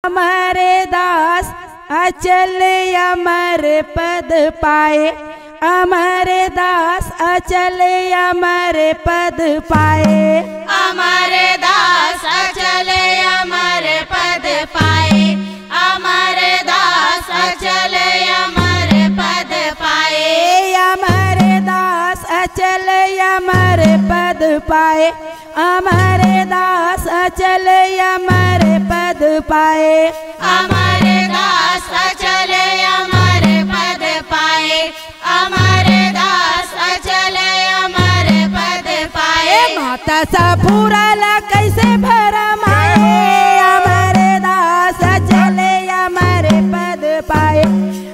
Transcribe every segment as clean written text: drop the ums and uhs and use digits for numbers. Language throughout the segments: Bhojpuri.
हमारे दास अचल अमर पद पाए, हमारे दास अचल अमर पद पाए, हमारे दास अचल अमर पद पाए, हमारे दास अचल अमर पद पाए, हमारे दास अचल अमर पद पाए, हमारे दास अचल अमर पद पाए, हमारे दास अचल अमर पद पाए, हमारे दास अचल अमर पद पाए। माता सा फूरला कैसे भरमाए, हमारे दास अचल अमर पद पाए,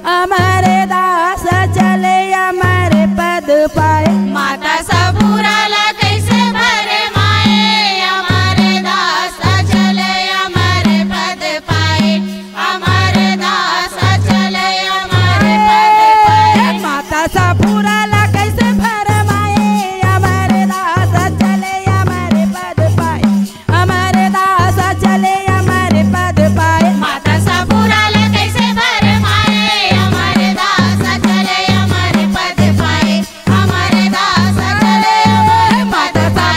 हमारे दास अचल अमर पद पाए। माता सबूराला कैसे भरमाए, हमारे दास अचल अमर पद पाए, हमारे दास अचल अमर पद पाए। माता सा फूरला कैसे भरमाए, हमारे दास अचल अमर पद पाए, हमारे दास अचल अमर पद पाए। माता सबूराला कैसे भरमाए, हमारे दास अचल अमर पद पाए, हमारे दास अचल अमर पद पाए।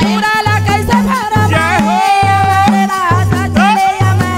फूरला कैसे भरमाए, हमारे दास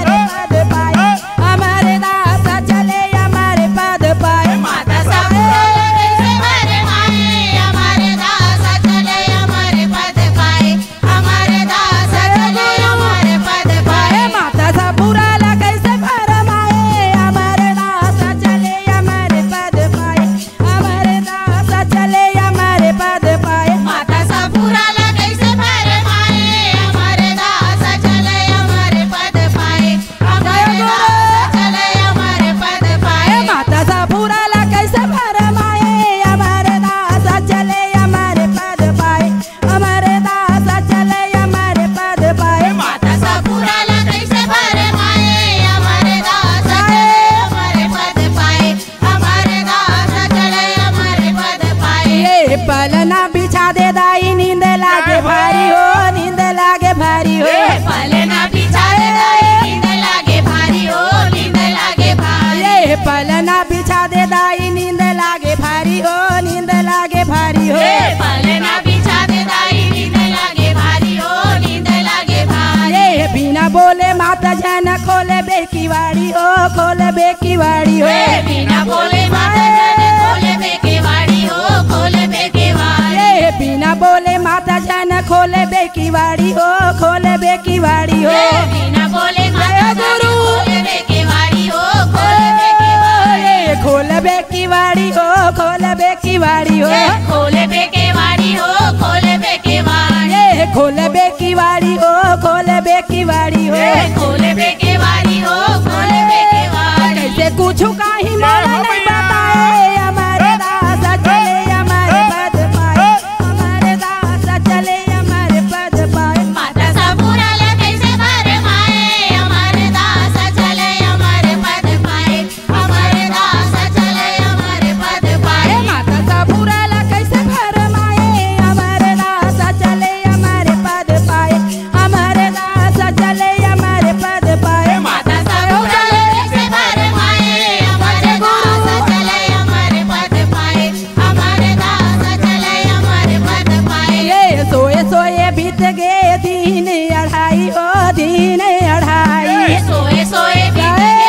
अचल अमर पद पाए, हमारे दास अचल अमर पद पाए। माता सबूराला कैसे भरमाए, हमारे दास अचल अमर पद पाए, हमारे दास अचल अमर पद पाए। माता सा फूरला कैसे भरमाए, हमारे दास अचल अमर पद पाए, हमारे दास अचल अमर पद पाए। माता सबूराला कैसे भरमाए, हमारे दास अचल अमर पद पाए, हमारे दास अचल अमर पद पाए। माता सा फूरला कैसे भरमाए, हमारे दास अचल अमर पद पाए, हमारे दास अचल अमर पद पाए। माता सबूराला कैसे भरमाए, हमारे दास अचल अमर पद पाए, हमारे दास अचल अमर पद पाए। ये पलना बिछा दे दाई, नींद लागे भारी हो, नींद लागे भारी हो। पलना बिछा दे दाई, नींद लागे भारी हो, नींद लागे भारी। ये पलना बिछा दे दाई, नींद लागे भारी हो, नींद लागे भारी हो। पलना बिछा दे दाई, नींद लागे भारी हो, नींद लागे भारी। ये बिना बोले माता जन खोले बेकीवाड़ी हो, खोले बेकीवाड़ी हो। बिना बोले माता जाने खोले बेकेवाड़ी हो, खोले बेकेवाड़ी। ये बिना बोले माता जन खोले बेकीवाड़ी हो, खोले बेकीवाड़ी हो। बिना बोले माता जाने खोले बेकेवाड़ी हो, खोले बेकेवाड़ी। ये खोले बेकीवाड़ी हो, खोले बेकीवाड़ी हो। खोले बेकेवाड़ी हो, खोले बेकेवाड़ी। ये खोले बेकीवाड़ी हो, खोले बेकीवाड़ी हो। खोले बेकेवाड़ी हो, खोले बेकेवाड़ी। कैसे कुछ काही मोला नहीं बताए, हमारे दास चले हमारे पद पाए, हमारे दास चले हमारे पद पाए। माता सबूराला कैसे भरमाए, हमारे दास चले हमारे पद पाए, हमारे दास चले हमारे पद पाए। माता सा फूरला कैसे भरमाए, हमारे दास चले हमारे पद पाए, हमारे दास चले हमारे पद पाए। माता सबूराला कैसे भरमाए, हमारे दास चले हमारे पद पाए, हमारे दास चले हमारे पद पाए। ये सोए सोए बीत गए दिन अढ़ाई हो, दिन अढ़ाई। सोए सोए बीत गए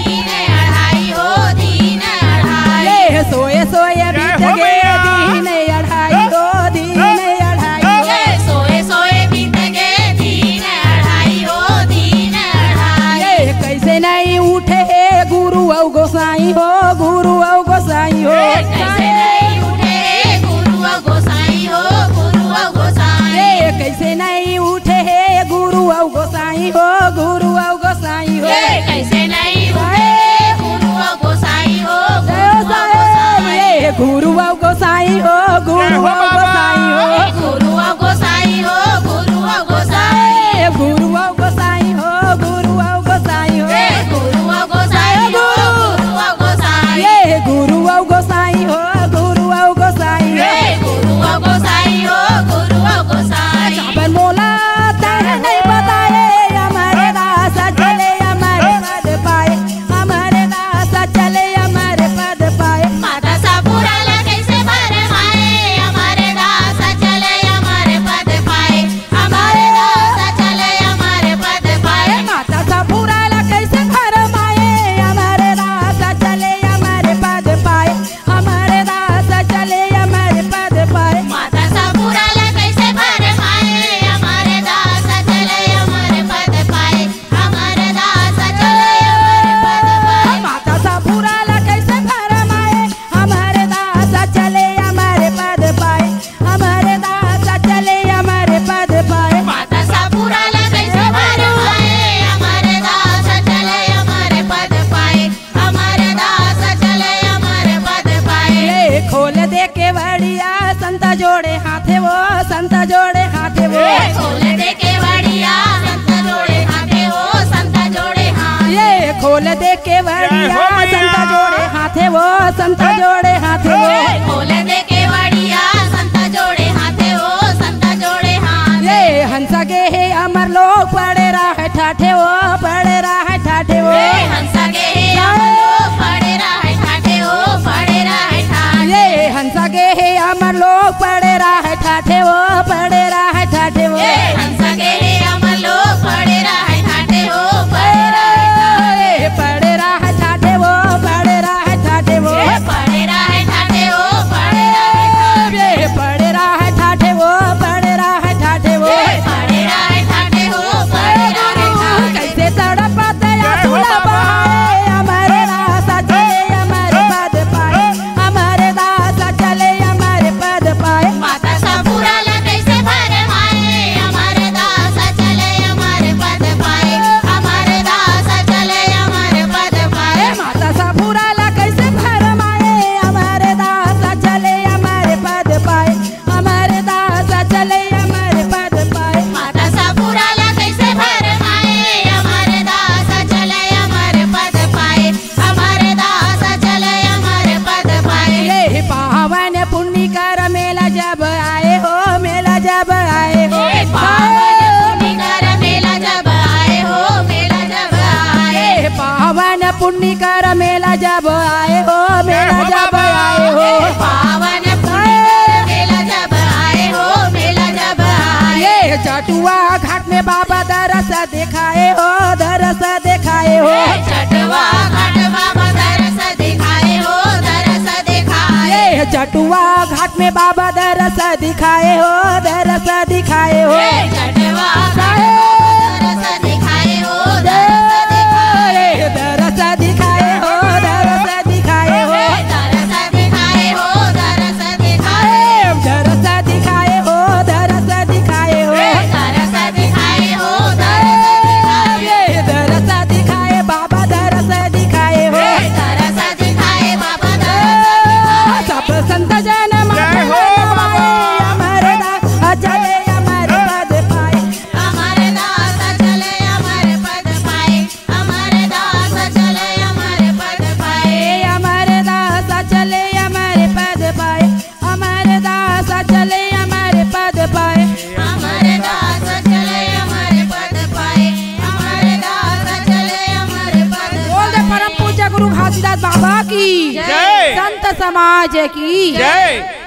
दिन अढ़ाई हो, दिन अढ़ाई। ये सोए सोए बीत गए दिन अढ़ाई हो, दिन अढ़ाई हो। सोए सोए बीत गए दिन अढ़ाई हो, दिन अढ़ाई। ये कैसे नहीं उठे है गुरु औ गोसाई हो, गुरु औ गोसाई हो। कैसे नहीं उठे गुरु और गोसाई हो, गुरु और गोसाई। ये कैसे नहीं उठे है गुरु औ गोसाई हो, संत जोड़े हाथे वो खोले दे केवड़िया संत जोड़े हाथे हो संत जोड़े हाथ ये हंस गे हे अमर लोग पड़े रहे ठाठे वो पड़े रहे ठाठे वो हंस गे अमर लोग पड़े रहे ठाठे हो पड़े रहे ठाठे ये हंस गे हे अमर लोग पड़े रहे ठाठे वो पड़े रहे ठाठे वो हंस गे अमर लोग पड़े रहे ठाठे हो पड़े रहे पड़े रहे ठाठे वो पड़े रहे ठाठे वो पड़े रहे ठाठे हो पड़े रहे पड़े रहे ठाठे वो पड़े रहे ठाठे वो पड़े रहे ठाठे हो पड़े रहे ठाठे कैसे तड़पाते आंसुला बहाए हमारे रास्ता चले हमारे पद पाए हमारे दासा चले हमारे पद पाए माता सापुरा ला कैसे भरमाए हमारे दास चले हमारे पद पाए हमारे दास चले हमारे पद पाए माता सा पूरा ला कैसे भरमाए हमारे दासा चले हमारे पद पाए हमारे दासा चले हमारे पद पाए माता सापुरा ला कैसे भरमाए हमारे दास चले हमारे पद पाए हमारे दास चले हमारे पद पाए ये पावन पुण्य कर मेला जब आए हो मेला जब आए हो पावन पुण्य कर मेला जब आए हो मेला जब आए हो पावन पुण्य कर मेला जब आए हो मेला जब आए हो पावन पुण्य कर मेला जब आए ये चटुआ घाट में बाबा दरस दिखाए हो दरस दिखाए हो चटवा घाट बाबा दरस दिखाए हो दरस दिखाए ये चटुआ घाट में बाबा दरस दिखाए हो दरस दिखाए हो चटवा घाट बाबा दरस दिखाए हो दरस दिखाए दरस दिखाए हो दरस दिखाए हो दरस दिखाए हो दरस दिखाए दरस दिखाए हो दरस दिखाए हो दरस दिखाए हो दरस दिखाए ये दरस दिखाए बाबा दरस दिखाए हो दरस दिखाए बाबा दरस दिखाए सब संत जन हमारे दास चले हमारे पद पाए हमारे दास चले हमारे पद पाए हमारे दास चले हमारे पद पाए हमारे दास चले हमारे पद पाए हमारे दास चले हमारे पद पाए हमारे दास चले हमारे पद पाए हमारे दास चले हमारे पद बोल दे परम पूज्य गुरु घासीदास बाबा की जय। संत समाज की जय।